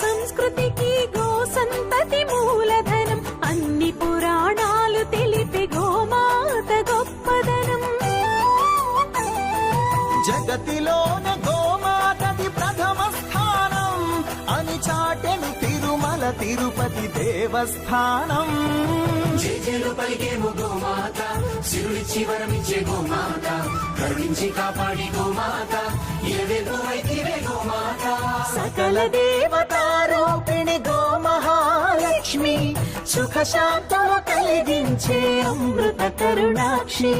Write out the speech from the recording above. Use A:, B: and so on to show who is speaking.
A: సంస్కృతికి గో సంతతి మూలధనం. అన్ని పురాణాలు తెలిపే గోమాత గొప్పదనం.
B: జగతిలోన గోమాతది ప్రథమ స్థానం అని చాటెను తిరుమల తిరుపతి దేవస్థానం.
C: జేజేలు పలికేము గోమాత, సిరులిచ్చి వరమిచ్చే గోమాత, కరుణించి కాపాడి గోమాత, ఇలవేల్పు వైతివే గోమాత.
B: సకల దేవతారూపిణి గోమహాలక్ష్మి, సుఖ శాంతము కలిగించే అమృత కరుణాక్షి.